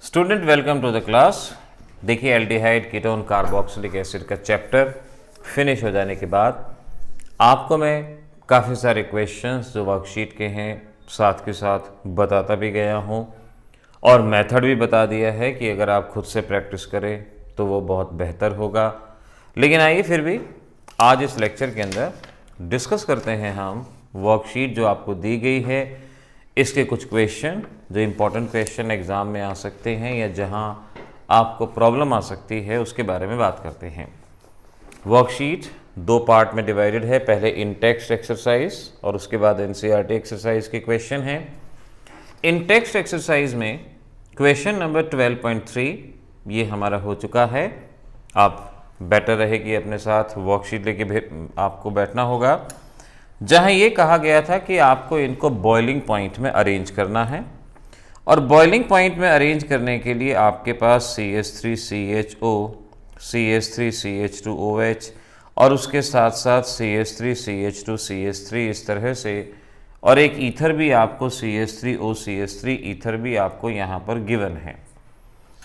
Student welcome to the class. देखिए aldehyde ketone carboxylic acid का chapter finish हो जाने के बाद आपको मैं काफ़ी सारे क्वेश्चंस जो वर्कशीट के हैं साथ के साथ बताता भी गया हूँ और मेथड भी बता दिया है कि अगर आप खुद से प्रैक्टिस करें तो वो बहुत बेहतर होगा। लेकिन आइए फिर भी आज इस लेक्चर के अंदर डिस्कस करते हैं हम वर्कशीट जो आपको दी गई है, इसके कुछ क्वेश्चन जो इम्पोर्टेंट क्वेश्चन एग्ज़ाम में आ सकते हैं या जहां आपको प्रॉब्लम आ सकती है उसके बारे में बात करते हैं। वर्कशीट दो पार्ट में डिवाइडेड है, पहले इन टेक्स्ट एक्सरसाइज और उसके बाद एनसीईआरटी एक्सरसाइज के क्वेश्चन हैं। इन टेक्स्ट एक्सरसाइज में क्वेश्चन नंबर 12.3 ये हमारा हो चुका है। आप बेटर रहे कि अपने साथ वर्कशीट लेके आपको बैठना होगा, जहां ये कहा गया था कि आपको इनको बॉइलिंग पॉइंट में अरेंज करना है और बॉइलिंग पॉइंट में अरेंज करने के लिए आपके पास CH3CHO, CH3CH2OH और उसके साथ साथ CH3CH2CH3 इस तरह से, और एक ईथर भी आपको CH3OCH3 ईथर भी आपको यहाँ पर गिवन है।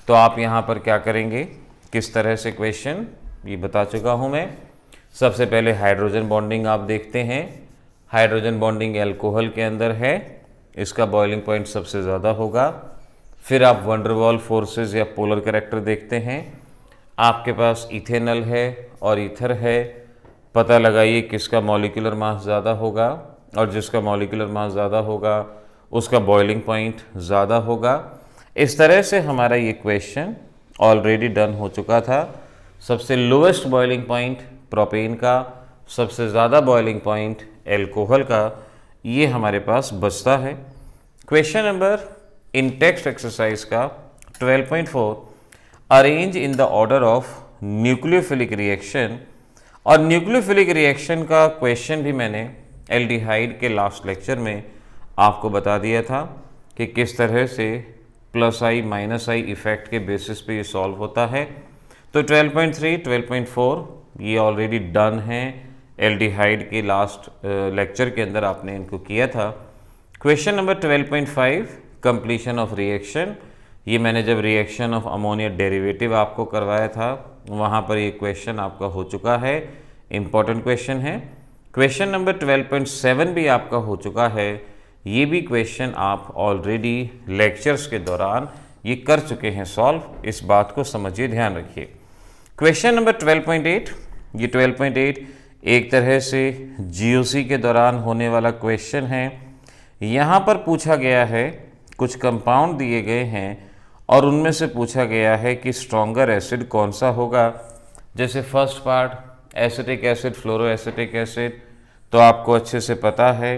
तो आप यहाँ पर क्या करेंगे, किस तरह से क्वेश्चन ये बता चुका हूँ मैं। सबसे पहले हाइड्रोजन बॉन्डिंग आप देखते हैं, हाइड्रोजन बॉन्डिंग एल्कोहल के अंदर है, इसका बॉइलिंग पॉइंट सबसे ज़्यादा होगा। फिर आप वंडर वाल फोर्सेस या पोलर कैरेक्टर देखते हैं, आपके पास इथेनॉल है और ईथर है। पता लगाइए किसका मॉलिक्यूलर मास ज़्यादा होगा और जिसका मॉलिक्यूलर मास ज़्यादा होगा उसका बॉइलिंग पॉइंट ज़्यादा होगा। इस तरह से हमारा ये क्वेश्चन ऑलरेडी डन हो चुका था। सबसे लोवेस्ट बॉइलिंग पॉइंट प्रोपेन का, सबसे ज़्यादा बॉइलिंग पॉइंट एल्कोहल का, ये हमारे पास बचता है। Question number in text exercise का 12.4 arrange in the order of nucleophilic reaction. और न्यूक्लियोफिलिक रिएक्शन का क्वेश्चन भी मैंने एल्डिहाइड के लास्ट लेक्चर में आपको बता दिया था कि किस तरह से +I -I इफेक्ट के बेसिस पे ये सॉल्व होता है। तो 12.3 12.4 ये ऑलरेडी डन है, एल्डिहाइड के लास्ट लेक्चर के अंदर आपने इनको किया था। Question number 12.5 completion of reaction, ये मैंने जब रिएक्शन ऑफ अमोनिया डेरिवेटिव आपको करवाया था वहाँ पर ये क्वेश्चन आपका हो चुका है, इम्पॉर्टेंट क्वेश्चन है। क्वेश्चन नंबर 12.7 भी आपका हो चुका है, ये भी क्वेश्चन आप ऑलरेडी लेक्चर्स के दौरान ये कर चुके हैं सॉल्व, इस बात को समझिए, ध्यान रखिए। क्वेश्चन नंबर 12.8, ये 12.8 एक तरह से GOC के दौरान होने वाला क्वेश्चन है। यहाँ पर पूछा गया है, कुछ कंपाउंड दिए गए हैं और उनमें से पूछा गया है कि स्ट्रॉन्गर एसिड कौन सा होगा। जैसे first part acetic acid, fluoro acetic acid, तो आपको अच्छे से पता है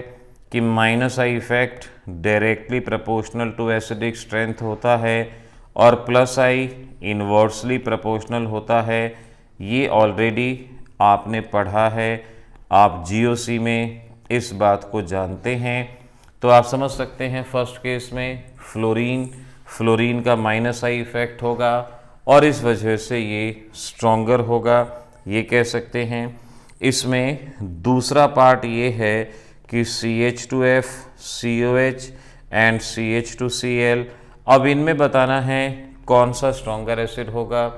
कि -I effect directly proportional to acidic strength होता है और +I इन्वर्सली प्रोपोर्शनल होता है। ये ऑलरेडी आपने पढ़ा है, आप GOC में इस बात को जानते हैं। तो आप समझ सकते हैं फर्स्ट केस में फ्लोरीन का -I इफेक्ट होगा और इस वजह से ये स्ट्रॉन्गर होगा, ये कह सकते हैं। इसमें दूसरा पार्ट ये है कि CH2F, COH एंड CH2Cl, अब इनमें बताना है कौन सा स्ट्रॉन्गर एसिड होगा।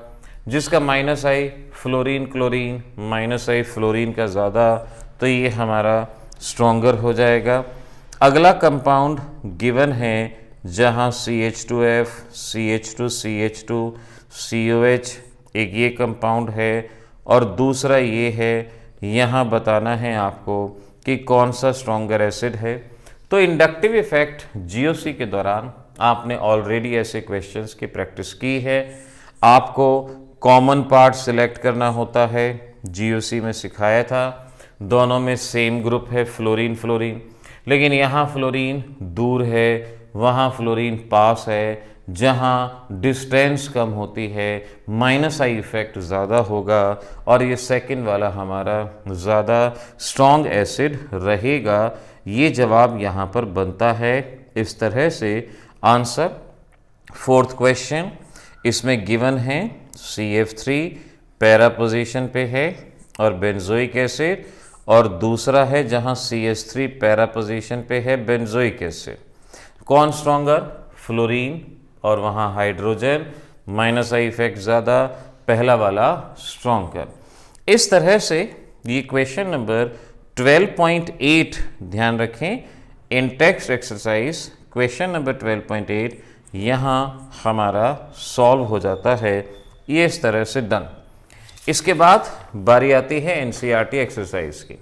जिसका -I fluorine chlorine, -I fluorine का ज़्यादा, तो ये हमारा स्ट्रॉन्गर हो जाएगा। अगला कंपाउंड गिवन है जहाँ CH2F, CH2CH2, COH एक ये कंपाउंड है और दूसरा ये है, यहाँ बताना है आपको कि कौन सा स्ट्रॉन्गर एसिड है। तो इंडक्टिव इफेक्ट GOC के दौरान आपने ऑलरेडी ऐसे क्वेश्चंस की प्रैक्टिस की है। आपको कॉमन पार्ट सिलेक्ट करना होता है, GOC में सिखाया था। दोनों में सेम ग्रुप है फ्लोरीन, लेकिन यहाँ फ्लोरीन दूर है, वहाँ फ्लोरीन पास है। जहाँ डिस्टेंस कम होती है -I इफेक्ट ज़्यादा होगा और ये सेकंड वाला हमारा ज़्यादा स्ट्रॉन्ग एसिड रहेगा। ये जवाब यहाँ पर बनता है इस तरह से। आंसर फोर्थ क्वेश्चन, इसमें गिवन है CF3 पैरा पोजीशन पे है और बेंजोइक एसिड, और दूसरा है जहाँ CH3 पैरा पोजीशन पे है बेंजोइक एसिड। कौन स्ट्रॉन्गर, फ्लोरीन और वहाँ हाइड्रोजन, माइनस आई इफेक्ट ज़्यादा, पहला वाला स्ट्रॉन्गर। इस तरह से ये क्वेश्चन नंबर 12.8 ध्यान रखें, इन टेक्स्ट एक्सरसाइज क्वेश्चन नंबर 12.8 यहाँ हमारा सॉल्व हो जाता है, ये इस तरह से डन। इसके बाद बारी आती है एनसीईआरटी एक्सरसाइज की।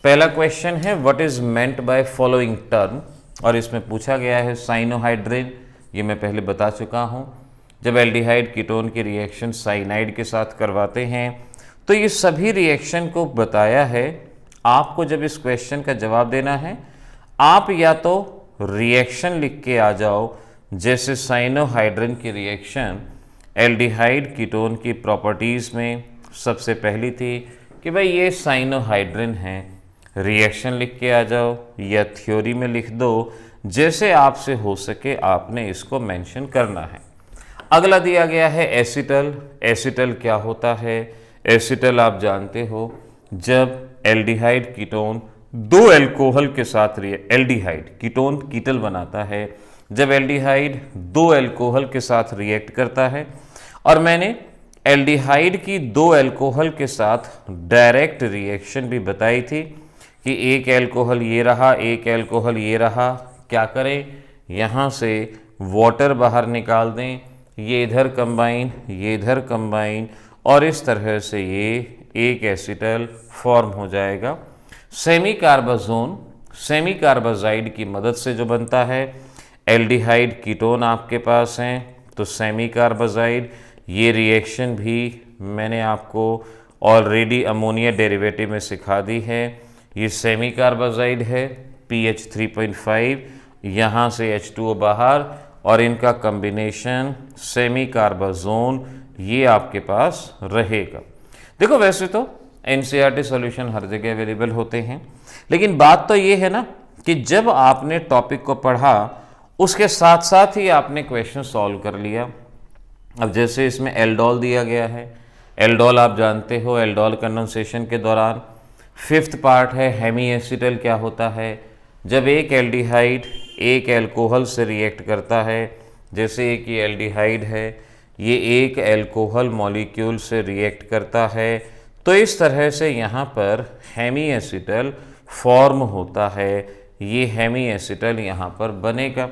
पहला क्वेश्चन है what is meant by following term, और इसमें पूछा गया है साइनोहाइड्रिन। ये मैं पहले बता चुका हूँ, जब एल्डिहाइड कीटोन की रिएक्शन साइनाइड के साथ करवाते हैं तो ये सभी रिएक्शन को बताया है। आपको जब इस क्वेश्चन का जवाब देना है, आप या तो रिएक्शन लिख के आ जाओ, जैसे साइनोहाइड्रिन की रिएक्शन एल्डिहाइड कीटोन की प्रॉपर्टीज़ में सबसे पहली थी कि भाई ये साइनोहाइड्रिन है, रिएक्शन लिख के आ जाओ या थ्योरी में लिख दो, जैसे आपसे हो सके आपने इसको मेंशन करना है। अगला दिया गया है एसिटल। एसिटल क्या होता है? एसिटल आप जानते हो, जब एल्डिहाइड कीटोन दो एल्कोहल के साथ एल्डिहाइड कीटोन कीटल बनाता है, जब एल्डिहाइड दो एल्कोहल के साथ रिएक्ट करता है, और मैंने एल्डिहाइड की दो एल्कोहल के साथ डायरेक्ट रिएक्शन भी बताई थी कि एक एल्कोहल ये रहा, एक एल्कोहल ये रहा, क्या करें, यहाँ से वाटर बाहर निकाल दें, ये इधर कंबाइन, ये इधर कंबाइन, और इस तरह से ये एक एसिटल फॉर्म हो जाएगा। सेमी कार्बाजोन सेमी कार्बाजाइड की मदद से जो बनता है, एल्डिहाइड कीटोन आपके पास हैं तो सेमी कार्बाजाइड, ये रिएक्शन भी मैंने आपको ऑलरेडी अमोनिया डेरिवेटिव में सिखा दी है। ये सेमी कार्बाजाइड है, pH 3.5, यहाँ से H2O बाहर, और इनका कॉम्बिनेशन सेमी कार्बाजोन ये आपके पास रहेगा। देखो वैसे तो एनसीईआरटी सॉल्यूशन हर जगह अवेलेबल होते हैं, लेकिन बात तो ये है ना कि जब आपने टॉपिक को पढ़ा उसके साथ साथ ही आपने क्वेश्चन सॉल्व कर लिया। अब जैसे इसमें एल्डोल दिया गया है, एल्डोल आप जानते हो, एल्डोल कंडेंसेशन के दौरान फिफ्थ पार्ट है हेमी एसिटल। क्या होता है? जब एक एल्डिहाइड एक एल्कोहल से रिएक्ट करता है, जैसे एक ये एल्डिहाइड है, ये एक एल्कोहल मॉलिक्यूल से रिएक्ट करता है, तो इस तरह से यहाँ पर हेमी एसिटल फॉर्म होता है, ये हेमी एसिटल यहाँ पर बनेगा।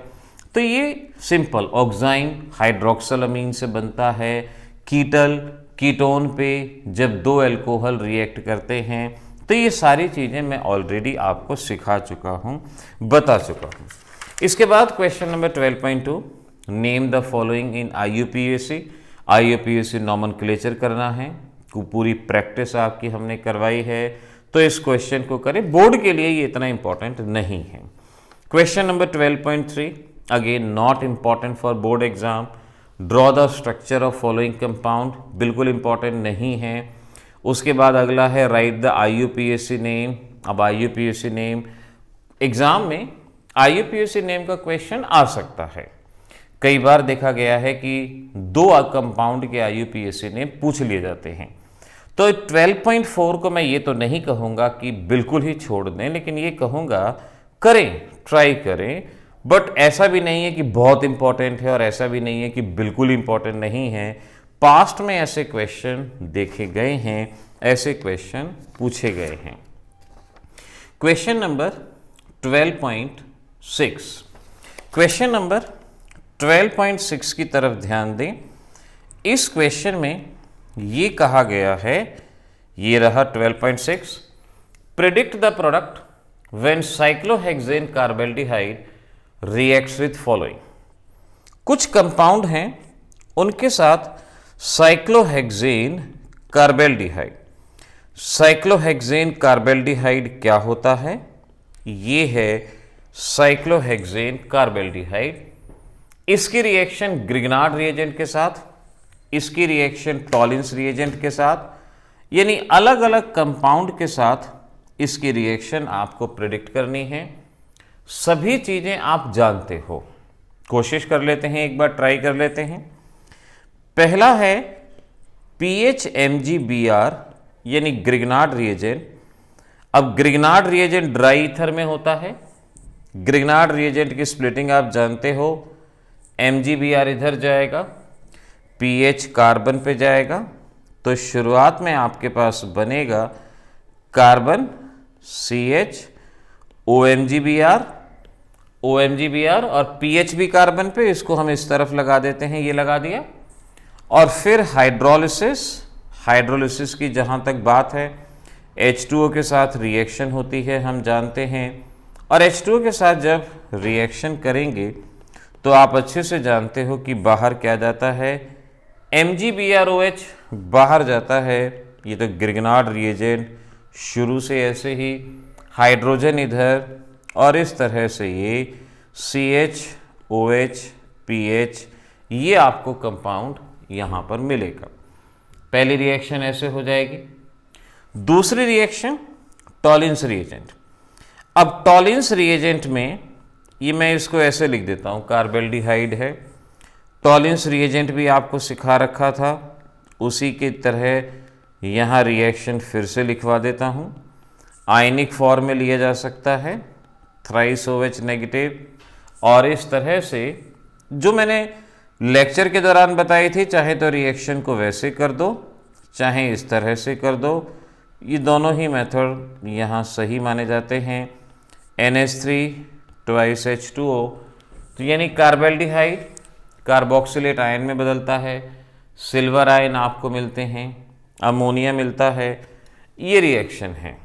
तो ये सिंपल ऑक्साइन हाइड्रोक्सिलअमीन से बनता है। कीटल कीटोन पे जब दो एल्कोहल रिएक्ट करते हैं, तो ये सारी चीज़ें मैं ऑलरेडी आपको सिखा चुका हूँ, बता चुका हूँ। इसके बाद question number 12.2, name the following in IUPAC। IUPAC nomenclature करना है, पूरी प्रैक्टिस आपकी हमने करवाई है, तो इस क्वेश्चन को करें। बोर्ड के लिए ये इतना इंपॉर्टेंट नहीं है। Question number 12.3, again not important for board exam. Draw the structure of following compound, बिल्कुल इंपॉर्टेंट नहीं है। उसके बाद अगला है राइट द IUPAC नेम। अब IUPAC नेम एग्जाम में IUPAC नेम का क्वेश्चन आ सकता है। कई बार देखा गया है कि दो कंपाउंड के IUPAC नेम पूछ लिए जाते हैं। तो 12.4 को मैं ये तो नहीं कहूँगा कि बिल्कुल ही छोड़ दें, लेकिन ये कहूँगा करें, ट्राई करें, बट ऐसा भी नहीं है कि बहुत इंपॉर्टेंट है और ऐसा भी नहीं है कि बिल्कुल इंपॉर्टेंट नहीं है। पास्ट में ऐसे क्वेश्चन देखे गए हैं, ऐसे क्वेश्चन पूछे गए हैं। क्वेश्चन नंबर 12.6, क्वेश्चन नंबर 12.6 की तरफ ध्यान दें। इस क्वेश्चन में ये कहा गया है, ये रहा 12.6, predict the product when cyclohexane carbaldehyde reacts with following. कुछ कंपाउंड हैं, उनके साथ साइक्लोहेक्सेन कार्बेल्डिहाइड। साइक्लोहेक्सेन कार्बेल्डिहाइड क्या होता है? ये है साइक्लोहेक्सेन कार्बेल्डिहाइड। इसकी रिएक्शन ग्रिग्नार्ड रिएजेंट के साथ, इसकी रिएक्शन टॉलिंस रिएजेंट के साथ, यानी अलग अलग कंपाउंड के साथ इसकी रिएक्शन आपको प्रिडिक्ट करनी है। सभी चीज़ें आप जानते हो, कोशिश कर लेते हैं, एक बार ट्राई कर लेते हैं। पहला है PHMgBr यानी ग्रिग्नार्ड रिएजेंट। अब ग्रिग्नार्ड रिएजेंट ड्राई ईथर में होता है। ग्रिग्नार्ड रिएजेंट की स्प्लिटिंग आप जानते हो, MgBr इधर जाएगा, pH कार्बन पे जाएगा, तो शुरुआत में आपके पास बनेगा कार्बन CH OMgBr और pH भी कार्बन पे, इसको हम इस तरफ लगा देते हैं, ये लगा दिया। और फिर हाइड्रोलिसिस की जहाँ तक बात है, H2O के साथ रिएक्शन होती है, हम जानते हैं। और H2O के साथ जब रिएक्शन करेंगे तो आप अच्छे से जानते हो कि बाहर क्या जाता है, MgBrOH बाहर जाता है। ये तो गिरगनार्ड रिएजेंट, शुरू से ऐसे ही हाइड्रोजन इधर और इस तरह से ये CH OH pH, ये आपको कंपाउंड यहाँ पर मिलेगा। पहली रिएक्शन ऐसे हो जाएगी। दूसरी रिएक्शन टॉलिंस रिएजेंट। अब टॉलिंस रिएजेंट में ये मैं इसको ऐसे लिख देता हूँ, कार्बेल्डिहाइड है। टॉलिंस रिएजेंट भी आपको सिखा रखा था, उसी की तरह यहाँ रिएक्शन फिर से लिखवा देता हूँ। आयनिक फॉर्म में लिया जा सकता है, थ्राइस OH नेगेटिव। और इस तरह से जो मैंने लेक्चर के दौरान बताई थी, चाहे तो रिएक्शन को वैसे कर दो, चाहे इस तरह से कर दो, ये दोनों ही मेथड यहाँ सही माने जाते हैं। NH3 2 H2O, तो यानी कार्बेल्डिहाइड कार्बोक्सिलेट आयन में बदलता है, सिल्वर आयन आपको मिलते हैं, अमोनिया मिलता है, ये रिएक्शन है।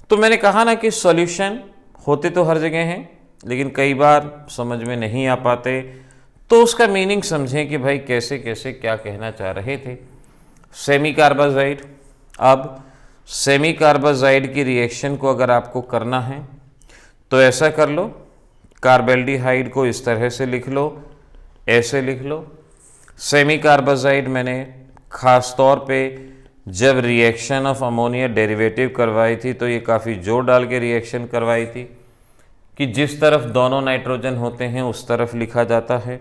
तो मैंने कहा ना कि सॉल्यूशन होते तो हर जगह हैं, लेकिन कई बार समझ में नहीं आ पाते, तो उसका मीनिंग समझें कि भाई कैसे कैसे क्या कहना चाह रहे थे। सेमी कार्बाजाइड, अब सेमी कार्बाजाइड की रिएक्शन को अगर आपको करना है तो ऐसा कर लो, कार्बेल्डिहाइड को इस तरह से लिख लो, ऐसे लिख लो। सेमी कार्बाजाइड मैंने खास तौर पे जब रिएक्शन ऑफ अमोनिया डेरिवेटिव करवाई थी तो ये काफ़ी जोर डाल के रिएक्शन करवाई थी कि जिस तरफ दोनों नाइट्रोजन होते हैं उस तरफ लिखा जाता है।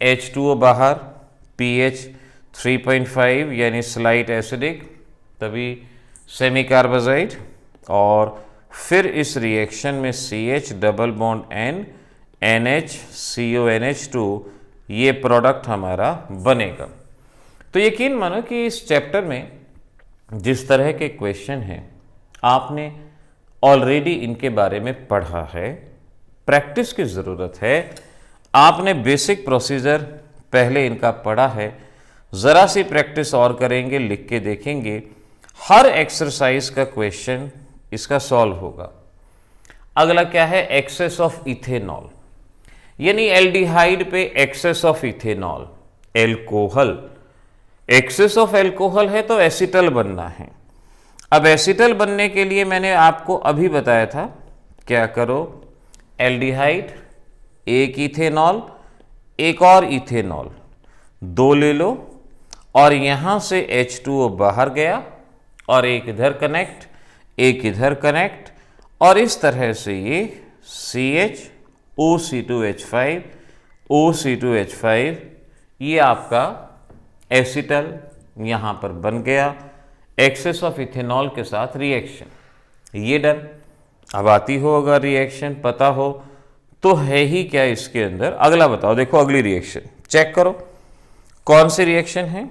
H2O बाहर, pH 3.5 यानी स्लाइट एसिडिक, तभी सेमी कार्बाजाइड। और फिर इस रिएक्शन में CH double bond N NH CONH2, ये प्रोडक्ट हमारा बनेगा। तो यकीन मानो कि इस चैप्टर में जिस तरह के क्वेश्चन हैं आपने ऑलरेडी इनके बारे में पढ़ा है, प्रैक्टिस की ज़रूरत है। आपने बेसिक प्रोसीजर पहले इनका पढ़ा है, ज़रा सी प्रैक्टिस और करेंगे, लिख के देखेंगे, हर एक्सरसाइज का क्वेश्चन इसका सॉल्व होगा। अगला क्या है, एक्सेस ऑफ इथेनॉल, यानी एल्डिहाइड पे excess of ethanol, alcohol, excess of alcohol है तो एसिटल बनना है। अब एसिटल बनने के लिए मैंने आपको अभी बताया था, क्या करो, एल्डिहाइड, एक इथेनॉल, एक और इथेनॉल, दो ले लो, और यहां से H2O बाहर गया और एक इधर कनेक्ट, एक इधर कनेक्ट, और इस तरह से ये CH OC2H5 OC2H5, ये आपका एसिटल यहां पर बन गया, एक्सेस ऑफ इथेनॉल के साथ रिएक्शन, ये डन। अब आती हो अगर रिएक्शन पता हो तो है ही क्या इसके अंदर, अगला बताओ। देखो अगली रिएक्शन चेक करो, कौन सी रिएक्शन है,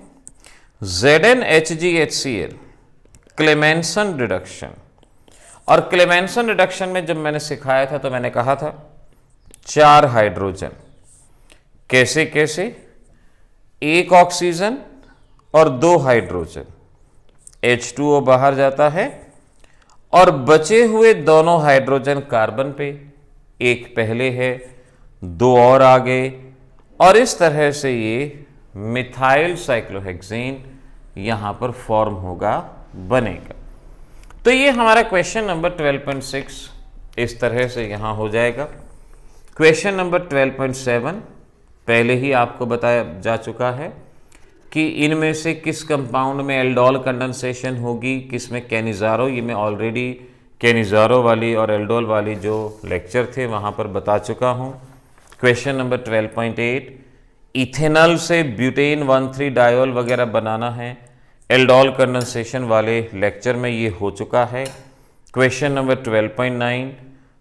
ZnHgHCl, क्लेमेंसन रिडक्शन। और क्लेमेंसन रिडक्शन में जब मैंने सिखाया था तो मैंने कहा था 4 हाइड्रोजन, कैसे कैसे, एक ऑक्सीजन और 2 हाइड्रोजन, H2O बाहर जाता है और बचे हुए दोनों हाइड्रोजन कार्बन पे, एक पहले है, 2 और आगे, और इस तरह से ये मिथाइल साइक्लोहेक्सेन यहां पर फॉर्म होगा, बनेगा। तो ये हमारा क्वेश्चन नंबर 12.6 इस तरह से यहां हो जाएगा। क्वेश्चन नंबर 12.7 पहले ही आपको बताया जा चुका है कि इनमें से किस कंपाउंड में एल्डोल कंडेंसेशन होगी, किस में कैनिजारो। ये मैं ऑलरेडी कैनिजारो वाली और एल्डोल वाली जो लेक्चर थे वहाँ पर बता चुका हूँ। क्वेश्चन नंबर 12.8, इथेनॉल से ब्यूटेन 1,3 डायोल वगैरह बनाना है, एल्डोल कंडेंसेशन वाले लेक्चर में ये हो चुका है। Question number 12.9,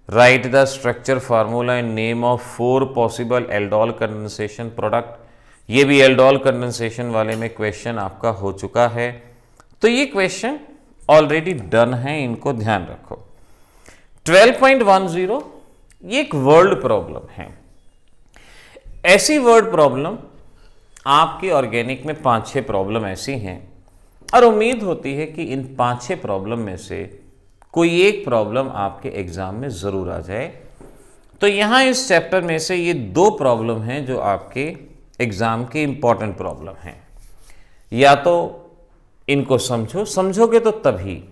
right the structure formula and name of 4 possible aldol condensation product. ये भी एल्डोल कंडेंसेशन वाले में क्वेश्चन आपका हो चुका है, तो ये क्वेश्चन ऑलरेडी डन है, इनको ध्यान रखो। 12.10 ये एक वर्ड प्रॉब्लम है। ऐसी वर्ड प्रॉब्लम आपके ऑर्गेनिक में 5-6 प्रॉब्लम ऐसी हैं और उम्मीद होती है कि इन 5-6 प्रॉब्लम में से कोई एक प्रॉब्लम आपके एग्जाम में जरूर आ जाए। तो यहां इस चैप्टर में से ये 2 प्रॉब्लम हैं जो आपके एग्जाम के इंपॉर्टेंट प्रॉब्लम हैं। या तो इनको समझोगे तो तभी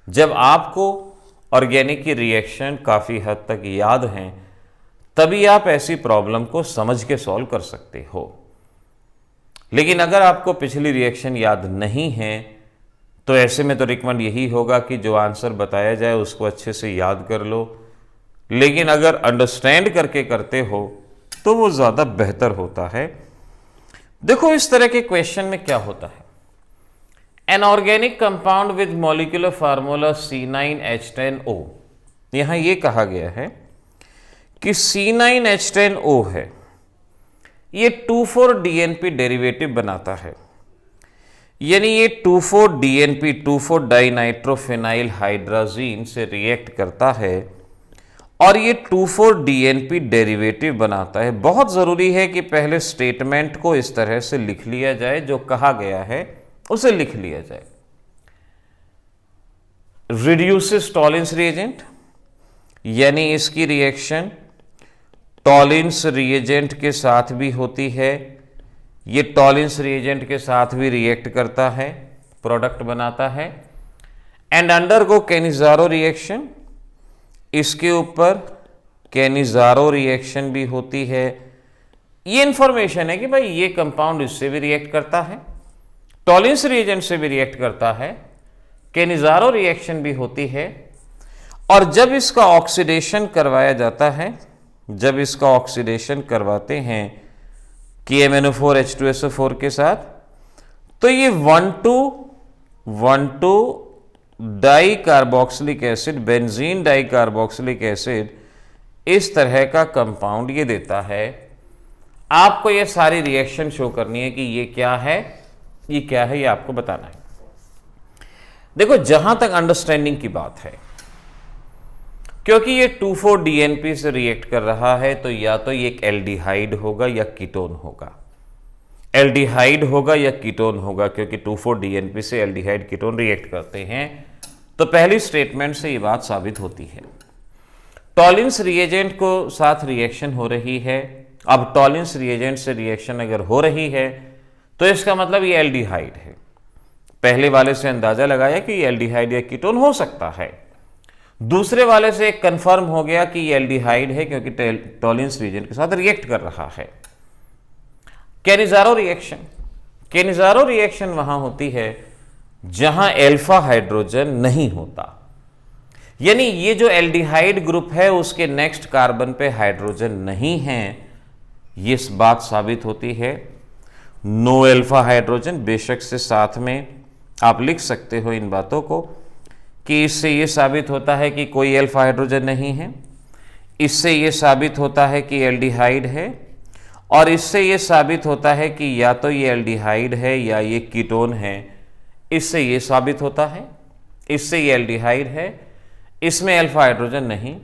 जब आपको ऑर्गेनिक की रिएक्शन काफ़ी हद तक याद हैं, तभी आप ऐसी प्रॉब्लम को समझ के सॉल्व कर सकते हो। लेकिन अगर आपको पिछली रिएक्शन याद नहीं है तो ऐसे में तो रिकमेंड यही होगा कि जो आंसर बताया जाए उसको अच्छे से याद कर लो। लेकिन अगर अंडरस्टैंड करके करते हो तो वो ज़्यादा बेहतर होता है। देखो इस तरह के क्वेश्चन में क्या होता है, an organic compound with molecular formula C9H10O। यहां ये कहा गया है कि C9H10O है, ये 2,4-DNP डेरिवेटिव बनाता है, यानी ये 2,4-DNP 2,4-डाइनाइट्रोफिनाइल हाइड्राजीन से रिएक्ट करता है और ये 2,4-DNP डेरिवेटिव बनाता है। बहुत ज़रूरी है कि पहले स्टेटमेंट को इस तरह से लिख लिया जाए, जो कहा गया है उसे लिख लिया जाए। रिड्यूसेस टॉलिंस रिएजेंट, यानी इसकी रिएक्शन टॉलिंस रिएजेंट के साथ भी होती है, ये टॉलिंस रिएजेंट के साथ भी रिएक्ट करता है, प्रोडक्ट बनाता है। एंड अंडरगो कैनिजारो रिएक्शन, इसके ऊपर कैनिजारो रिएक्शन भी होती है। ये इंफॉर्मेशन है कि भाई ये कंपाउंड इससे भी रिएक्ट करता है, टॉलिंस रिएजेंट से भी रिएक्ट करता है, कैनिजारो रिएक्शन भी होती है। और जब इसका ऑक्सीडेशन करवाया जाता है, जब इसका ऑक्सीडेशन करवाते हैं KMnO4H2SO4 के साथ, तो ये 1,2 di carboxylic acid, benzene di carboxylic acid, इस तरह का कंपाउंड ये देता है। आपको ये सारी रिएक्शन शो करनी है कि ये क्या है, ये क्या है, ये आपको बताना है। देखो जहां तक अंडरस्टैंडिंग की बात है, क्योंकि ये 2,4-DNP से रिएक्ट कर रहा है, तो या तो ये एक एल्डिहाइड होगा या कीटोन होगा, एल्डिहाइड होगा या कीटोन होगा, क्योंकि 2,4-DNP से एल्डिहाइड कीटोन रिएक्ट करते हैं। तो पहली स्टेटमेंट से ये बात साबित होती है। टॉलिंस रिएजेंट को साथ रिएक्शन हो रही है। अब टॉलिंस रिएजेंट से रिएक्शन अगर हो रही है तो इसका मतलब ये एल्डिहाइड है। पहले वाले से अंदाजा लगाया कि ये एल्डिहाइड या कीटोन हो सकता है, दूसरे वाले से कंफर्म हो गया कि ये एल्डिहाइड है क्योंकि टॉलिंस रिएजेंट के साथ रिएक्ट कर रहा है। कैनिजारो रिएक्शन, कैनिजारो रिएक्शन वहां होती है जहां अल्फा हाइड्रोजन नहीं होता, यानी ये जो एल्डिहाइड ग्रुप है उसके नेक्स्ट कार्बन पे हाइड्रोजन नहीं है। ये बात साबित होती है नो अल्फा हाइड्रोजन। बेशक से साथ में आप लिख सकते हो इन बातों को कि इससे ये साबित होता है कि कोई अल्फा हाइड्रोजन नहीं है, इससे ये साबित होता है कि एल्डिहाइड है, और इससे ये साबित होता है कि या तो ये एल्डिहाइड है या ये कीटोन है। इससे ये साबित होता है, इससे ये एल्डिहाइड है, इसमें अल्फा हाइड्रोजन नहीं।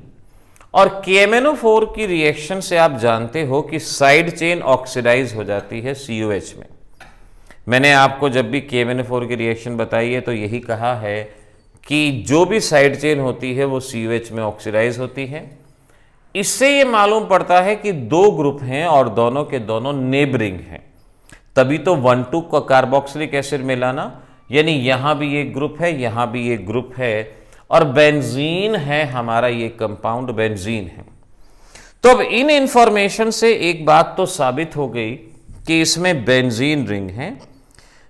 और KMnO4 की रिएक्शन से आप जानते हो कि साइड चेन ऑक्सीडाइज हो जाती है COH में। मैंने आपको जब भी KMnO4 की रिएक्शन बताई है तो यही कहा है कि जो भी साइड चेन होती है वो COH में ऑक्सीडाइज होती है। इससे ये मालूम पड़ता है कि 2 ग्रुप हैं और दोनों के दोनों नेबरिंग हैं, तभी तो 1,2 का कार्बोक्सिलिक एसिड मिलाना, यानी यहां भी एक ग्रुप है, यहां भी एक ग्रुप है, और बेंजीन है हमारा ये कंपाउंड, बेंजीन है। तो अब इन इंफॉर्मेशन से एक बात तो साबित हो गई कि इसमें बेंजीन रिंग है।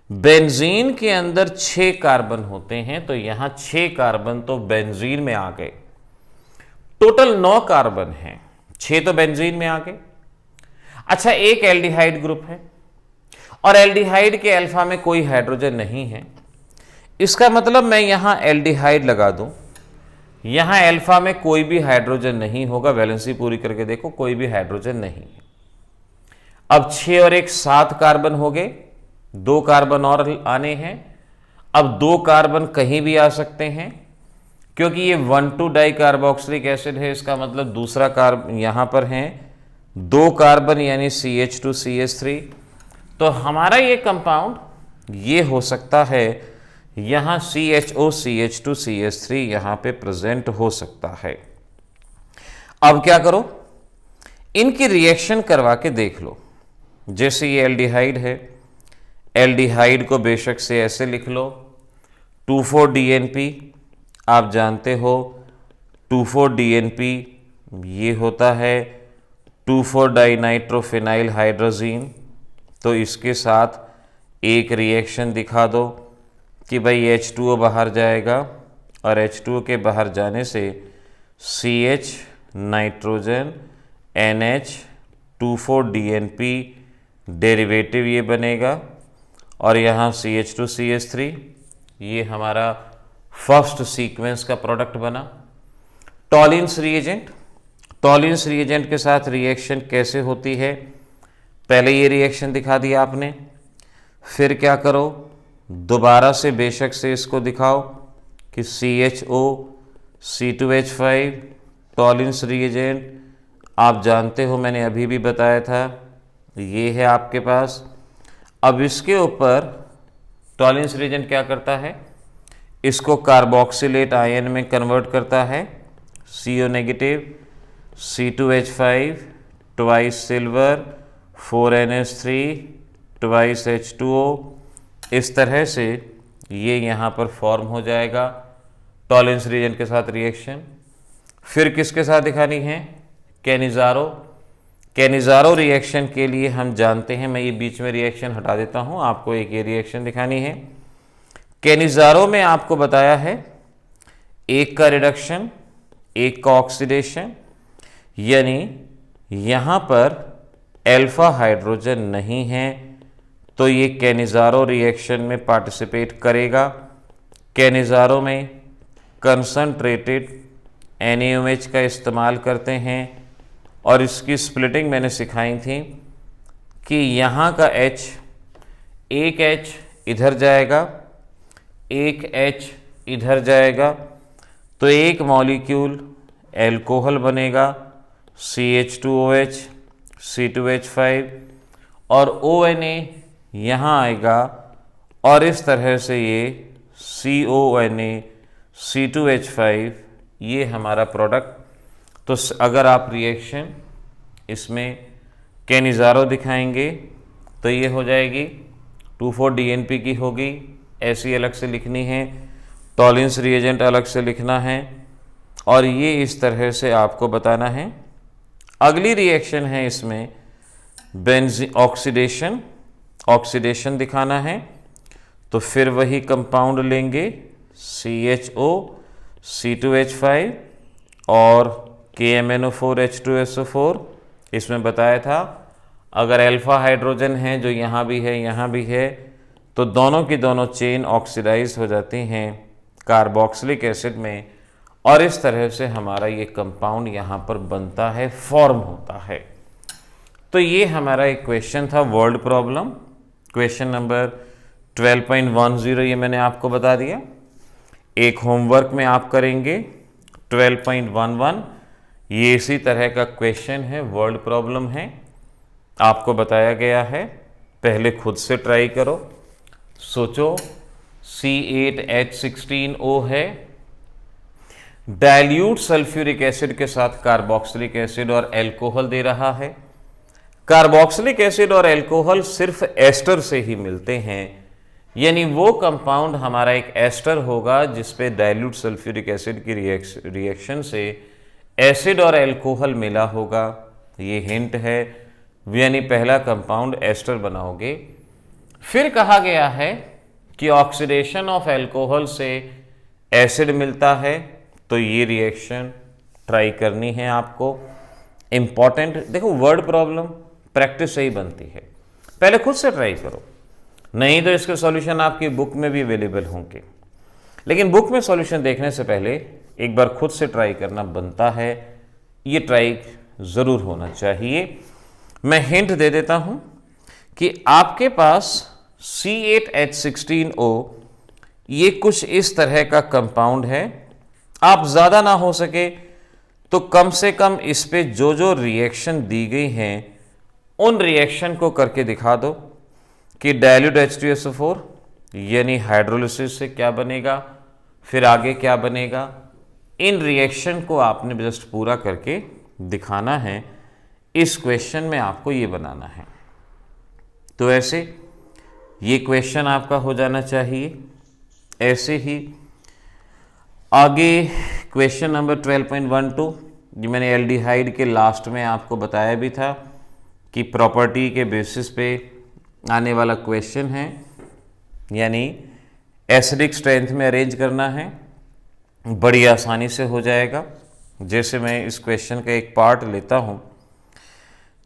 बेंजीन के अंदर 6 कार्बन होते हैं, तो यहां 6 कार्बन तो बेंजीन में आ गए। टोटल 9 कार्बन हैं, 6 तो बेंजीन में आ गए। अच्छा, एक एल्डिहाइड ग्रुप है और एल्डिहाइड के अल्फा में कोई हाइड्रोजन नहीं है। इसका मतलब मैं यहां एल्डिहाइड लगा दूं, यहां अल्फा में कोई भी हाइड्रोजन नहीं होगा, वैलेंसी पूरी करके देखो, कोई भी हाइड्रोजन नहीं है। अब 6 और 1 7 कार्बन हो गए, 2 कार्बन और आने हैं। अब 2 कार्बन कहीं भी आ सकते हैं, क्योंकि ये 1,2 डाई कार्बोक्सिलिक एसिड है, इसका मतलब दूसरा कार्बन यहां पर है 2 कार्बन यानी CH2CH3। तो हमारा ये कंपाउंड ये हो सकता है, यहां CHO CH2CH3 यहां पे प्रेजेंट हो सकता है। अब क्या करो, इनकी रिएक्शन करवा के देख लो। जैसे ये एल्डिहाइड है, एल्डिहाइड को बेशक से ऐसे लिख लो 2,4-DNP। आप जानते हो 2,4-DNP ये होता है 2,4-डाइनाइट्रोफिनाइल हाइड्रोजीन। तो इसके साथ एक रिएक्शन दिखा दो कि भाई H2O बाहर जाएगा, और H2O के बाहर जाने से CH nitrogen NH 2,4-DNP derivative ये बनेगा, और यहाँ CH2CH3 ये हमारा फर्स्ट सीक्वेंस का प्रोडक्ट बना। टॉलिन्स रिएजेंट, टॉलिन्स रिएजेंट के साथ रिएक्शन कैसे होती है, पहले ये रिएक्शन दिखा दिया आपने, फिर क्या करो, दोबारा से बेशक से इसको दिखाओ कि CHO C2H5 टॉलिन्स रिएजेंट। आप जानते हो मैंने अभी भी बताया था, ये है आपके पास। अब इसके ऊपर टॉलिन्स रिएजेंट क्या करता है, इसको कार्बोक्सिलेट आयन में कन्वर्ट करता है, CO negative C2H5 twice silver 4NH3 twice H2O, इस तरह से ये यहाँ पर फॉर्म हो जाएगा टॉलिन्स रिएजेंट के साथ रिएक्शन। फिर किसके साथ दिखानी है, कैनिज़ारो। कैनिज़ारो रिएक्शन के लिए हम जानते हैं, मैं ये बीच में रिएक्शन हटा देता हूँ, आपको एक ये रिएक्शन दिखानी है। कैनिज़ारो में आपको बताया है एक का रिडक्शन, एक का ऑक्सीडेशन, यानी यहाँ पर अल्फा हाइड्रोजन नहीं है तो ये कैनिज़ारो रिएक्शन में पार्टिसिपेट करेगा। कैनिज़ारो में कंसंट्रेटेड NaOH का इस्तेमाल करते हैं, और इसकी स्प्लिटिंग मैंने सिखाई थी कि यहाँ का H, एक H इधर जाएगा, एक H इधर जाएगा, तो एक मॉलिक्यूल एल्कोहल बनेगा CH2OH C2H5, और ONA यहाँ आएगा, और इस तरह से ये CONA C2H5 ये हमारा प्रोडक्ट। तो अगर आप रिएक्शन इसमें कैनिज़ारो दिखाएंगे तो ये हो जाएगी 2,4-DNP की होगी, ऐसी अलग से लिखनी है, टॉलिन्स रिएजेंट अलग से लिखना है, और ये इस तरह से आपको बताना है। अगली रिएक्शन है इसमें ऑक्सीडेशन, ऑक्सीडेशन दिखाना है, तो फिर वही कंपाउंड लेंगे CHO C2H5 और KMNO4 H2SO4। इसमें बताया था अगर अल्फा हाइड्रोजन है जो यहाँ भी है यहाँ भी है, तो दोनों की दोनों चेन ऑक्सीडाइज हो जाती हैं कार्बोक्सिलिक एसिड में, और इस तरह से हमारा ये कंपाउंड यहाँ पर बनता है, फॉर्म होता है। तो ये हमारा एक क्वेश्चन था, वर्ल्ड प्रॉब्लम, क्वेश्चन नंबर 12.10 ये मैंने आपको बता दिया। एक होमवर्क में आप करेंगे 12.11, ये इसी तरह का क्वेश्चन है, वर्ल्ड प्रॉब्लम है, आपको बताया गया है, पहले खुद से ट्राई करो, सोचो। C8H16O है, डाइल्यूट सल्फ्यूरिक एसिड के साथ कार्बोक्सिलिक एसिड और एल्कोहल दे रहा है। कार्बोक्सिलिक एसिड और एल्कोहल सिर्फ एस्टर से ही मिलते हैं, यानी वो कंपाउंड हमारा एक एस्टर होगा जिसपे डाइल्यूट सल्फ्यूरिक एसिड की रिएक्शन से एसिड और एल्कोहल मिला होगा, ये हिंट है, यानी पहला कंपाउंड एस्टर बनाओगे। फिर कहा गया है कि ऑक्सीडेशन ऑफ एल्कोहल से एसिड मिलता है, तो ये रिएक्शन ट्राई करनी है आपको, इंपॉर्टेंट। देखो वर्ड प्रॉब्लम प्रैक्टिस से ही बनती है, पहले खुद से ट्राई करो, नहीं तो इसके सॉल्यूशन आपकी बुक में भी अवेलेबल होंगे। लेकिन बुक में सॉल्यूशन देखने से पहले एक बार खुद से ट्राई करना बनता है, ये ट्राई ज़रूर होना चाहिए। मैं हिंट दे देता हूं कि आपके पास C8H16O ये कुछ इस तरह का कंपाउंड है। आप ज़्यादा ना हो सके तो कम से कम इस पे जो जो रिएक्शन दी गई हैं उन रिएक्शन को करके दिखा दो कि डाइल्यूट H2SO4 यानी हाइड्रोलिसिस से क्या बनेगा, फिर आगे क्या बनेगा। इन रिएक्शन को आपने जस्ट पूरा करके दिखाना है। इस क्वेश्चन में आपको ये बनाना है। तो ऐसे ये क्वेश्चन आपका हो जाना चाहिए। ऐसे ही आगे क्वेश्चन नंबर 12.12, जो मैंने एल्डिहाइड के लास्ट में आपको बताया भी था कि प्रॉपर्टी के बेसिस पे आने वाला क्वेश्चन है, यानी एसिडिक स्ट्रेंथ में अरेंज करना है, बड़ी आसानी से हो जाएगा। जैसे मैं इस क्वेश्चन का एक पार्ट लेता हूं।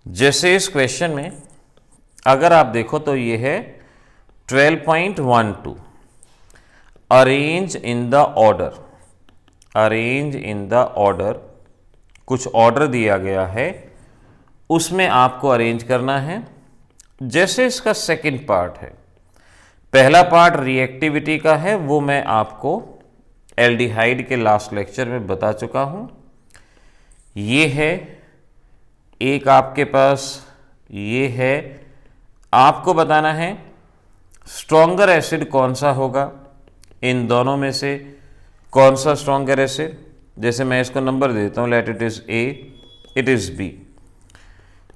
जैसे इस क्वेश्चन में अगर आप देखो तो ये है 12.12, arrange in the order. Arrange in the order, कुछ ऑर्डर दिया गया है, उसमें आपको अरेंज करना है। जैसे इसका सेकंड पार्ट है, पहला पार्ट रिएक्टिविटी का है, वो मैं आपको एल्डिहाइड के लास्ट लेक्चर में बता चुका हूं। ये है एक आपके पास, ये है आपको बताना है स्ट्रॉन्गर एसिड कौन सा होगा, इन दोनों में से कौन सा स्ट्रॉन्गर एसिड। जैसे मैं इसको नंबर देता हूं, let it is A, it is B.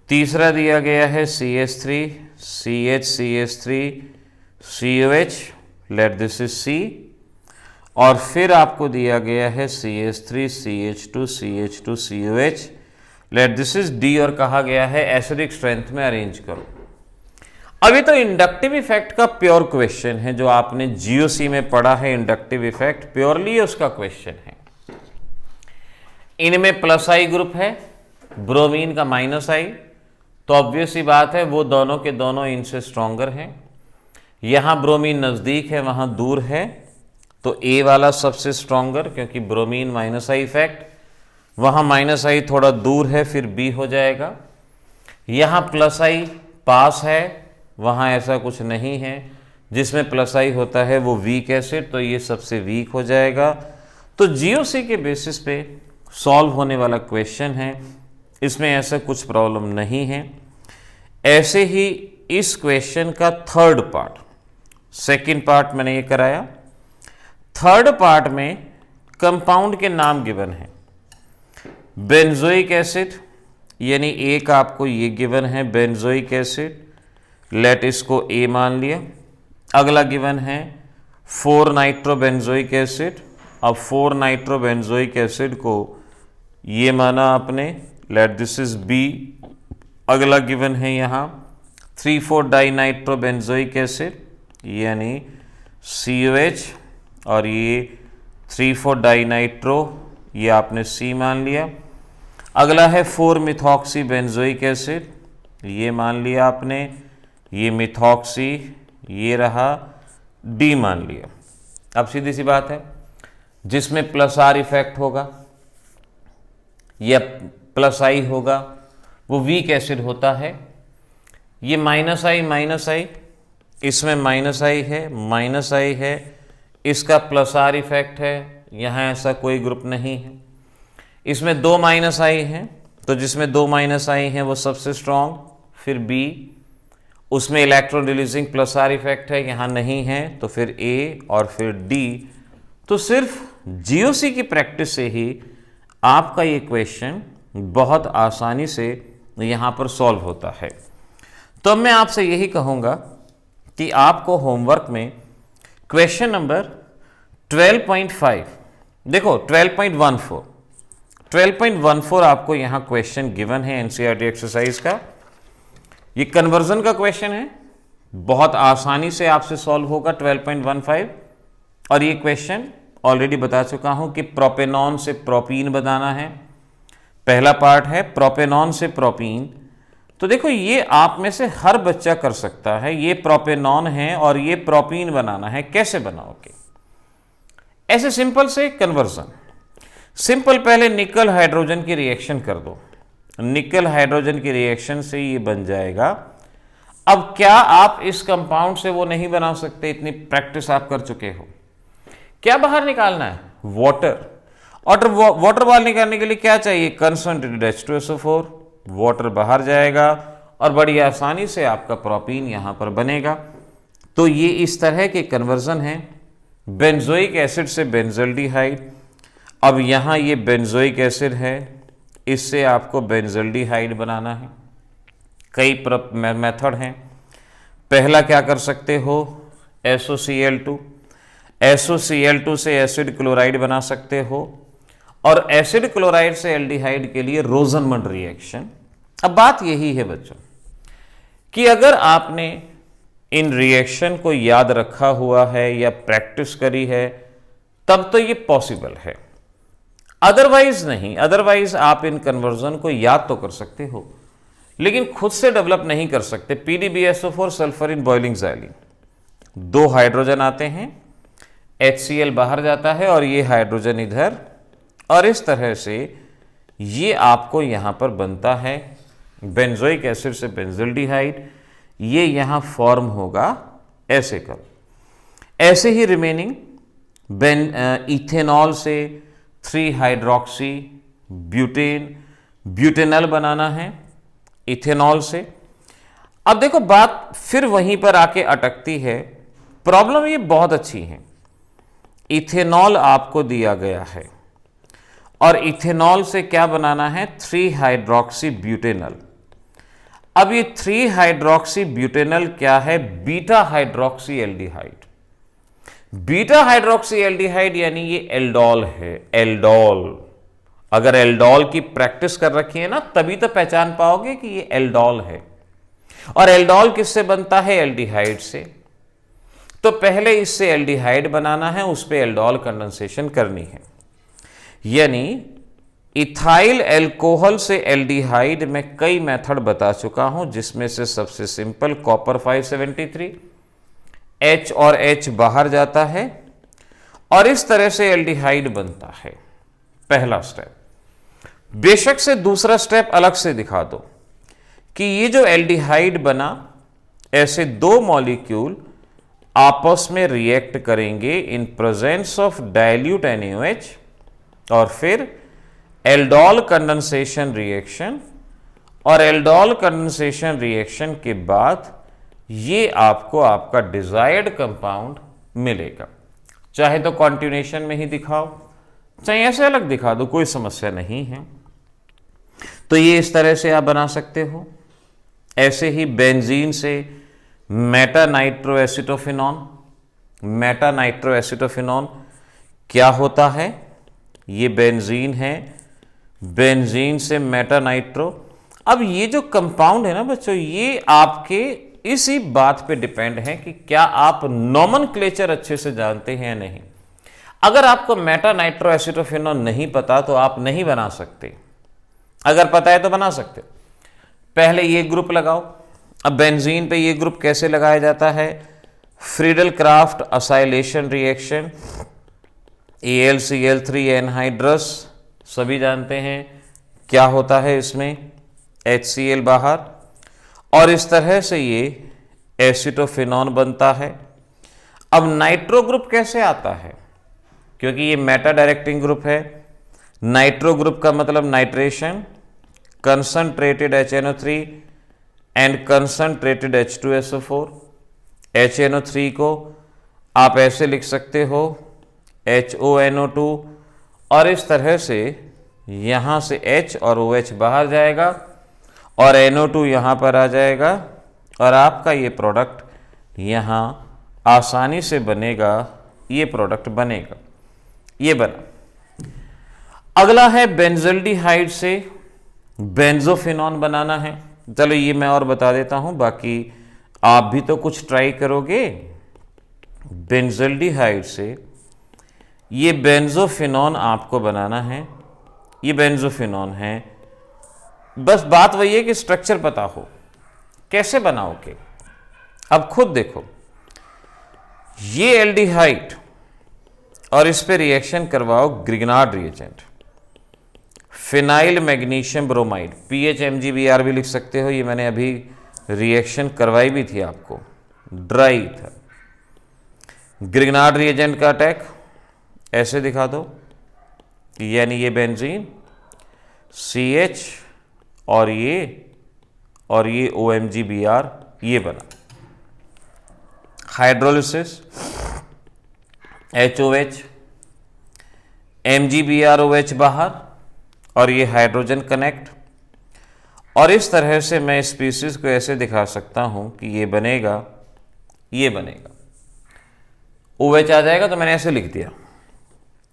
तीसरा दिया गया है CH3, CH3, COH, let this is C। और फिर आपको दिया गया है CH3, CH2, CH2, COH, let this is D। और कहा गया है एसिडिक स्ट्रेंथ में अरेंज करो। अभी तो इंडक्टिव इफेक्ट का प्योर क्वेश्चन है, जो आपने GOC में पढ़ा है। इंडक्टिव इफेक्ट प्योरली उसका क्वेश्चन है। इनमें प्लस आई ग्रुप है, ब्रोमीन का माइनस आई, तो ऑब्वियस सी बात है वो दोनों के दोनों इनसे स्ट्रॉन्गर हैं। यहां ब्रोमीन नजदीक है, वहां दूर है, तो ए वाला सबसे स्ट्रॉन्गर, क्योंकि ब्रोमीन माइनस आई इफेक्ट, वहां माइनस आई थोड़ा दूर है, फिर बी हो जाएगा। यहां प्लस आई पास है, वहां ऐसा कुछ नहीं है। जिसमें प्लस आई होता है वो वीक एसिड, तो ये सबसे वीक हो जाएगा। तो GOC के बेसिस पे सॉल्व होने वाला क्वेश्चन है, इसमें ऐसा कुछ प्रॉब्लम नहीं है। ऐसे ही इस क्वेश्चन का थर्ड पार्ट, सेकंड पार्ट मैंने ये कराया। थर्ड पार्ट में कंपाउंड के नाम गिवन है। बेंजोइक एसिड, यानी एक आपको ये गिवन है बेंजोइक एसिड, लेट इसको ए मान लिया। अगला गिवन है 4 नाइट्रोबेंजोइक एसिड। अब 4 नाइट्रोबेंजोइक एसिड को ये माना आपने, लेट दिस इज बी। अगला गिवन है यहाँ 3,4 डाइनाइट्रोबेंजोइक एसिड, यानी COH, और ये 3,4 डाइनाइट्रो, ये आपने C मान लिया। अगला है 4 मिथॉक्सी बेंजोइक एसिड, ये मान लिया आपने, ये मिथॉक्सी, ये रहा D मान लिया। अब सीधी सी बात है, जिसमें प्लस आर इफेक्ट होगा या प्लस आई होगा वो वीक एसिड होता है। ये माइनस आई, इसमें माइनस आई है, माइनस आई है, इसका प्लस आर इफेक्ट है, यहाँ ऐसा कोई ग्रुप नहीं है। इसमें 2 माइनस आई हैं, तो जिसमें 2 माइनस आई हैं वो सबसे स्ट्रॉन्ग। फिर बी, उसमें electron releasing plus are effect है, यहाँ नहीं है, तो फिर ए और फिर डी। तो सिर्फ GOC की प्रैक्टिस से ही आपका ये क्वेश्चन बहुत आसानी से यहाँ पर सॉल्व होता है। तो मैं आपसे यही कहूँगा कि आपको होमवर्क में क्वेश्चन नंबर 12.5, देखो 12.14 आपको यहाँ क्वेश्चन गिवन है NCERT एक्सरसाइज का। ये कन्वर्जन का क्वेश्चन है, बहुत आसानी से आपसे सॉल्व होगा 12.15। और ये क्वेश्चन ऑलरेडी बता चुका हूं कि प्रोपेनॉन से प्रोपीन बनाना है। पहला पार्ट है प्रोपेनॉन से प्रोपीन। तो देखो ये आप में से हर बच्चा कर सकता है। ये प्रोपेनॉन है और ये प्रोपीन बनाना है, कैसे बनाओगे? ऐसे सिंपल से कन्वर्जन। सिंपल, पहले निकल हाइड्रोजन की रिएक्शन कर दो, निकल हाइड्रोजन की रिएक्शन से ये बन जाएगा। अब क्या आप इस कंपाउंड से वो नहीं बना सकते? इतनी प्रैक्टिस आप कर चुके हो। क्या बाहर निकालना है? वाटर। और वाटर बाहर निकालने के लिए क्या चाहिए? Concentrated H2SO4। वाटर बाहर जाएगा और बड़ी आसानी से आपका प्रोपीन यहां पर बनेगा। तो ये इस तरह के कन्वर्जन है बेंजोइक एसिड से बेंजल्डिहाइड। अब यहां ये बेंजोइक एसिड है, इससे आपको बेंजल्डिहाइड बनाना है। कई मेथड हैं। पहला क्या कर सकते हो? SOCl2, SOCl2 से एसिड क्लोराइड बना सकते हो, और एसिड क्लोराइड से एल्डिहाइड के लिए रोजनमंड रिएक्शन। अब बात यही है बच्चों कि अगर आपने इन रिएक्शन को याद रखा हुआ है या प्रैक्टिस करी है तब तो ये पॉसिबल है, अदरवाइज नहीं। अदरवाइज आप इन कन्वर्जन को याद तो कर सकते हो लेकिन खुद से डेवलप नहीं कर सकते। PdBSO4 sulphur in boiling xylene, 2 hydrogen आते हैं, HCl बाहर जाता है और ये हाइड्रोजन इधर, और इस तरह से ये आपको यहां पर बनता है बेंजोइक एसिड से बेंजल्डिहाइड। ये यहां फॉर्म होगा ऐसे कर। ऐसे ही रिमेनिंग इथेनॉल से 3 हाइड्रोक्सी ब्यूटेन, ब्यूटेनल बनाना है इथेनॉल से। अब देखो बात फिर वहीं पर आके अटकती है। प्रॉब्लम ये बहुत अच्छी है। इथेनॉल आपको दिया गया है और इथेनॉल से क्या बनाना है? 3 हाइड्रोक्सी ब्यूटेनल। अब ये 3 हाइड्रोक्सी ब्यूटेनल क्या है? Beta hydroxy aldehyde. Beta hydroxy aldehyde यानी ये एल्डोल है, एल्डोल। अगर एल्डोल की प्रैक्टिस कर रखी है ना तभी तो पहचान पाओगे कि ये एल्डोल है। और एल्डोल किससे बनता है? एल्डिहाइड से। तो पहले इससे एल्डिहाइड बनाना है, उस पर एल्डोल कंडेंसेशन करनी है। यानी इथाइल एल्कोहल से एल्डिहाइड में कई मेथड बता चुका हूं, जिसमें से सबसे सिंपल कॉपर 573, H और H बाहर जाता है और इस तरह से एल्डिहाइड बनता है। पहला स्टेप। बेशक से दूसरा स्टेप अलग से दिखा दो कि ये जो एल्डिहाइड बना, ऐसे 2 मॉलिक्यूल आपस में रिएक्ट करेंगे in presence of dilute NaOH, और फिर एल्डोल कंडेंसेशन रिएक्शन, और एल्डोल कंडेंसेशन रिएक्शन के बाद ये आपको आपका डिजायर्ड कंपाउंड मिलेगा। चाहे तो कॉन्टिन्यूएशन में ही दिखाओ, चाहे ऐसे अलग दिखा दो, कोई समस्या नहीं है। तो ये इस तरह से आप बना सकते हो। ऐसे ही बेंजीन से Meta nitro acetophenone, Meta nitro acetophenone क्या होता है? ये बेंजीन है, बेंजीन से मेटा नाइट्रो। अब ये जो कंपाउंड है ना बच्चों, ये आपके इसी बात पे डिपेंड है कि क्या आप नोमेनक्लेचर अच्छे से जानते हैं या नहीं। अगर आपको मेटा नाइट्रो एसिटोफिनॉन नहीं पता तो आप नहीं बना सकते, अगर पता है तो बना सकते। पहले ये ग्रुप लगाओ। अब बेंजीन पे ये ग्रुप कैसे लगाया जाता है? Friedel craft acylation reaction, AlCl3 anhydrous, सभी जानते हैं क्या होता है इसमें? HCl बाहर, और इस तरह से ये एसिटोफिनॉन बनता है। अब नाइट्रो ग्रुप कैसे आता है? क्योंकि ये मेटा डायरेक्टिंग ग्रुप है। नाइट्रो ग्रुप का मतलब nitration, concentrated HNO3 and concentrated H2SO4। HNO3 को आप ऐसे लिख सकते हो HONO2, और इस तरह से यहां से H और OH बाहर जाएगा और NO2 यहां पर आ जाएगा, और आपका ये प्रोडक्ट यहां आसानी से बनेगा। ये प्रोडक्ट बनेगा, ये बना। अगला है बेंजल्डिहाइड से बेंजोफिनॉन बनाना है। चलो ये मैं और बता देता हूं, बाकी आप भी तो कुछ ट्राई करोगे। बेंजल्डिहाइड से ये बेंजोफिनॉन आपको बनाना है। ये बेंजोफिनॉन है। बस बात वही है कि स्ट्रक्चर पता हो, कैसे बनाओगे। अब खुद देखो, ये एल्डिहाइड और इस पे रिएक्शन करवाओ Grignard reagent, phenyl magnesium bromide, PHMgBr भी लिख सकते हो, ये मैंने अभी रिएक्शन करवाई भी थी आपको, ड्राई ईथर। ग्रिग्नार्ड रिएजेंट का अटैक ऐसे दिखा दो, यानी ये बेंजीन CH और ये OMgBr ये बना। हाइड्रोलिसिस HOH, MgBrOH बाहर और ये हाइड्रोजन कनेक्ट, और इस तरह से मैं स्पीसीज को ऐसे दिखा सकता हूं कि ये बनेगा, ये बनेगा, OH आ जाएगा, तो मैंने ऐसे लिख दिया,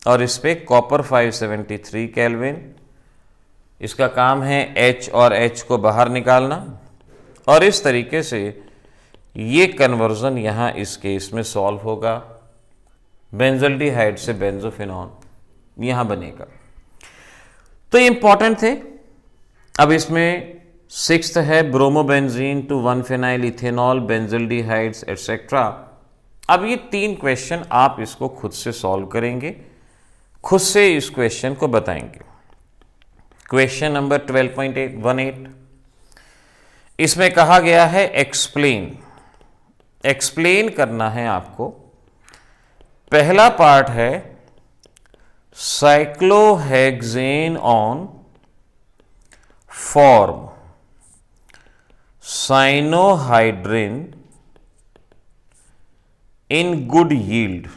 और इस पे कॉपर 573 केल्विन, इसका काम है H और H को बाहर निकालना, और इस तरीके से ये कन्वर्जन यहाँ इस केस में सॉल्व होगा, बेंजल्डिहाइड से बेंजोफिनॉन यहाँ बनेगा। तो ये इंपॉर्टेंट थे। अब इसमें 6th है ब्रोमोबेंजीन टू 1-फेनाइल इथेनॉल बेंजल्डिहाइड्स एटसेट्रा। अब ये 3 क्वेश्चन आप इसको खुद से सॉल्व करेंगे, खुद से इस क्वेश्चन को बताएंगे। क्वेश्चन नंबर 12.18, इसमें कहा गया है एक्सप्लेन करना है आपको। पहला पार्ट है cyclohexane on form cyanohydrin in good yield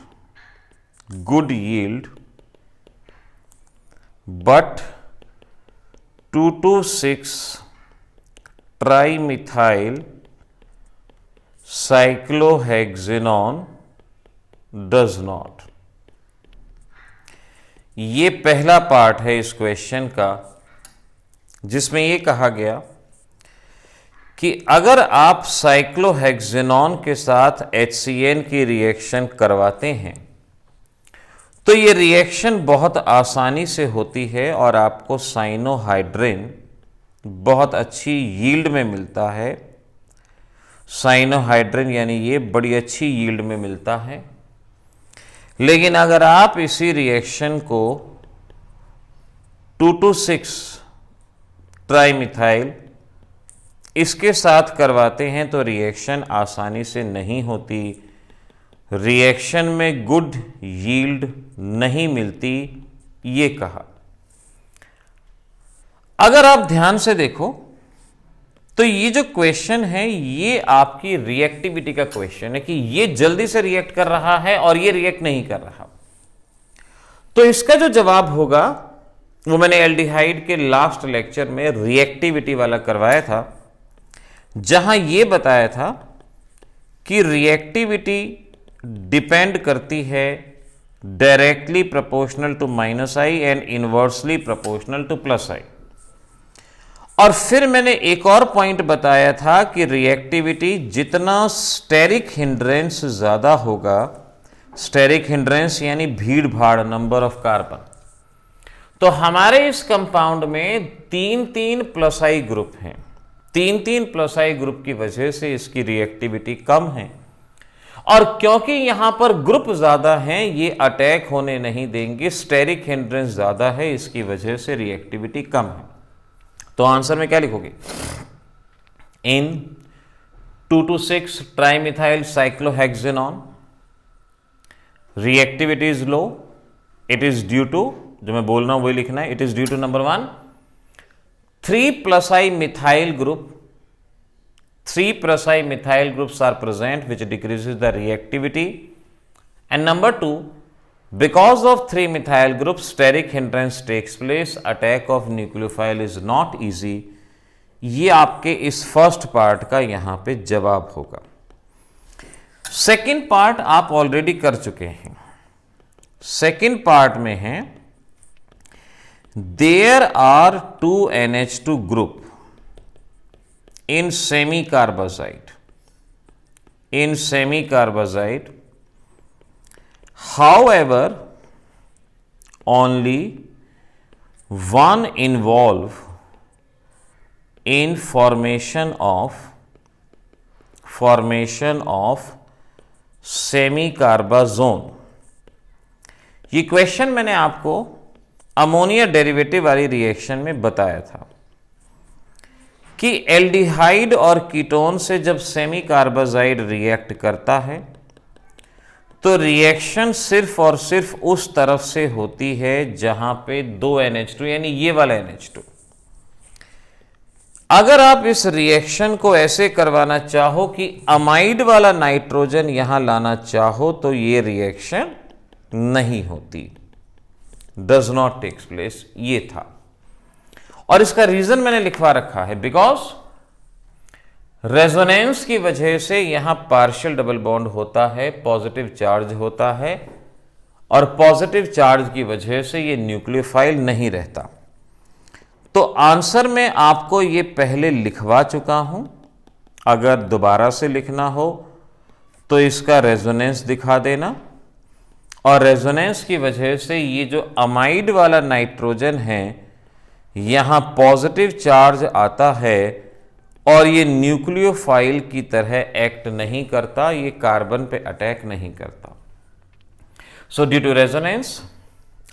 but 2,2,6 trimethyl cyclohexanone does not। ये पहला पार्ट है इस क्वेश्चन का, जिसमें ये कहा गया कि अगर आप साइक्लोहेक्सेनॉन के साथ HCN की रिएक्शन करवाते हैं तो ये रिएक्शन बहुत आसानी से होती है और आपको साइनोहाइड्रिन बहुत अच्छी यील्ड में मिलता है। साइनोहाइड्रिन यानी ये बड़ी अच्छी यील्ड में मिलता है। लेकिन अगर आप इसी रिएक्शन को 2,2,6 ट्राइमिथाइल इसके साथ करवाते हैं तो रिएक्शन आसानी से नहीं होती, रिएक्शन में गुड यील्ड नहीं मिलती, ये कहा। अगर आप ध्यान से देखो तो ये जो क्वेश्चन है ये आपकी रिएक्टिविटी का क्वेश्चन है कि ये जल्दी से रिएक्ट कर रहा है और ये रिएक्ट नहीं कर रहा। तो इसका जो जवाब होगा वो मैंने एल्डिहाइड के लास्ट लेक्चर में रिएक्टिविटी वाला करवाया था, जहां यह बताया था कि रिएक्टिविटी डिपेंड करती है directly proportional to -I and inversely proportional to +I। और फिर मैंने एक और पॉइंट बताया था कि रिएक्टिविटी जितना स्टेरिक हिंड्रेंस ज्यादा होगा, स्टेरिक हिंड्रेंस यानी भीड़ भाड़, नंबर ऑफ कार्बन, तो हमारे इस कंपाउंड में 3-3 +I ग्रुप हैं। 3-3 +I ग्रुप की वजह से इसकी रिएक्टिविटी कम है, और क्योंकि यहां पर ग्रुप ज्यादा हैं ये अटैक होने नहीं देंगे, स्टेरिक हिंड्रेंस ज्यादा है, इसकी वजह से रिएक्टिविटी कम है। तो आंसर में क्या लिखोगे? In 2,2,6 trimethyl cyclohexanone reactivity is low, it is due to, जो मैं बोल रहा हूं वही लिखना है, it is due to number 1 3 +I methyl group, 3 +I methyl groups are present which decreases the reactivity, and number 2 because of 3 methyl groups steric hindrance takes place, attack of nucleophile is not easy। ये आपके इस first part का यहां पे जवाब होगा। Second part आप already कर चुके हैं। सेकंड पार्ट में है there are 2 NH2 group in semicarbazide, however only one involve in formation of semicarbazone। ये क्वेश्चन मैंने आपको अमोनिया डेरिवेटिव वाली रिएक्शन में बताया था कि एल्डिहाइड और कीटोन से जब सेमी कार्बाजाइड रिएक्ट करता है तो रिएक्शन सिर्फ और सिर्फ उस तरफ से होती है जहां पे 2 NH2 यानी ये वाला NH2। अगर आप इस रिएक्शन को ऐसे करवाना चाहो कि अमाइड वाला नाइट्रोजन यहां लाना चाहो तो ये रिएक्शन नहीं होती, डज नॉट टेक्स प्लेस, ये था। और इसका रीजन मैंने लिखवा रखा है, बिकॉज रेजोनेंस की वजह से यहां पार्शियल डबल बॉन्ड होता है, पॉजिटिव चार्ज होता है, और पॉजिटिव चार्ज की वजह से ये न्यूक्लियोफाइल नहीं रहता। तो आंसर में आपको ये पहले लिखवा चुका हूं, अगर दोबारा से लिखना हो तो इसका रेजोनेंस दिखा देना। और रेजोनेंस की वजह से ये जो अमाइड वाला नाइट्रोजन है यहां पॉजिटिव चार्ज आता है और ये न्यूक्लियोफाइल की तरह एक्ट नहीं करता, ये कार्बन पे अटैक नहीं करता। So due to resonance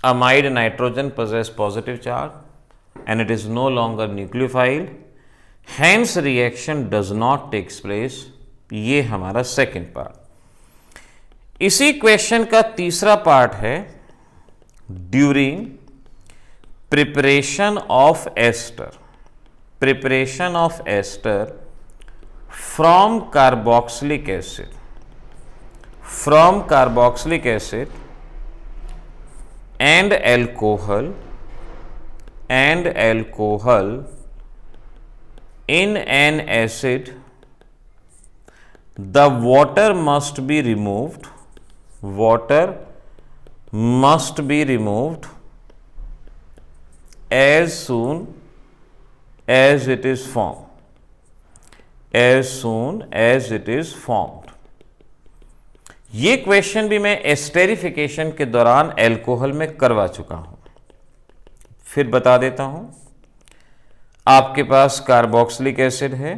amide nitrogen possess positive charge and it is no longer nucleophile, hence reaction does not takes place। ये हमारा सेकेंड पार्ट। इसी क्वेश्चन का तीसरा पार्ट है during preparation of ester, preparation of ester from carboxylic acid and alcohol in an acid, the water must be removed as soon as it is formed। ये question भी मैं esterification के दौरान alcohol में करवा चुका हूं, फिर बता देता हूं। आपके पास कार्बोक्सिलिक एसिड है,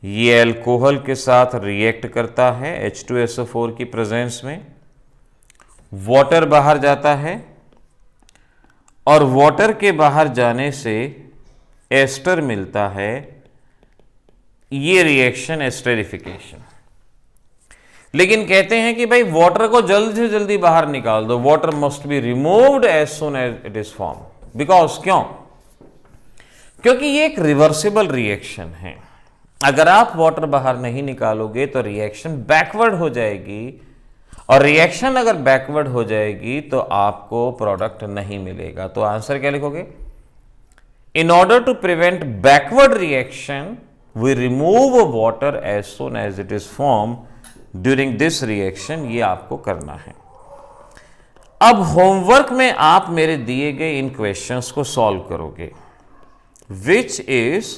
ये एल्कोहल के साथ रिएक्ट करता है H2SO4 की प्रेजेंस में, वाटर बाहर जाता है और वाटर के बाहर जाने से एस्टर मिलता है, ये रिएक्शन एस्टेरिफिकेशन। लेकिन कहते हैं कि भाई वाटर को जल्दी से जल्दी बाहर निकाल दो, water must be removed as soon as it is form, because क्यों? क्योंकि ये एक रिवर्सिबल रिएक्शन है। अगर आप वाटर बाहर नहीं निकालोगे तो रिएक्शन बैकवर्ड हो जाएगी, और रिएक्शन अगर बैकवर्ड हो जाएगी तो आपको प्रोडक्ट नहीं मिलेगा। तो आंसर क्या लिखोगे? In order to prevent backward reaction, we remove water as soon as it is formed during this reaction। ये आपको करना है। अब होमवर्क में आप मेरे दिए गए इन क्वेश्चंस को सॉल्व करोगे। Which is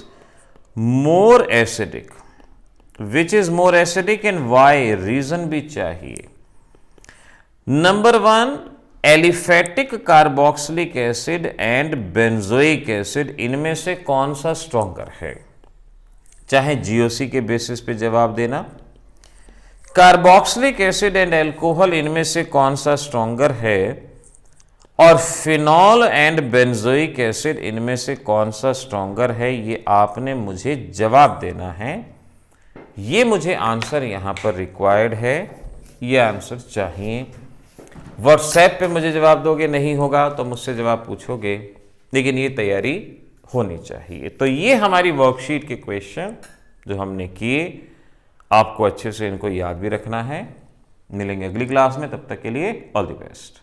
more acidic? Which is more acidic and why? Reason भी चाहिए। Number 1, aliphatic carboxylic acid and benzoic acid, इनमें से कौन सा स्ट्रॉन्गर है? चाहे जीओसी के बेसिस पे जवाब देना। कार्बोक्सिलिक एसिड एंड एल्कोहल, इनमें से कौन सा स्ट्रॉन्गर है? और फिनॉल एंड बेंजोइक एसिड, इनमें से कौन सा स्ट्रॉन्गर है? ये आपने मुझे जवाब देना है। ये मुझे आंसर यहां पर रिक्वायर्ड है, ये आंसर चाहिए। व्हाट्सएप पे मुझे जवाब दोगे, नहीं होगा तो मुझसे जवाब पूछोगे, लेकिन ये तैयारी होनी चाहिए। तो ये हमारी वर्कशीट के क्वेश्चन जो हमने किए, आपको अच्छे से इनको याद भी रखना है। मिलेंगे अगली क्लास में, तब तक के लिए ऑल द बेस्ट।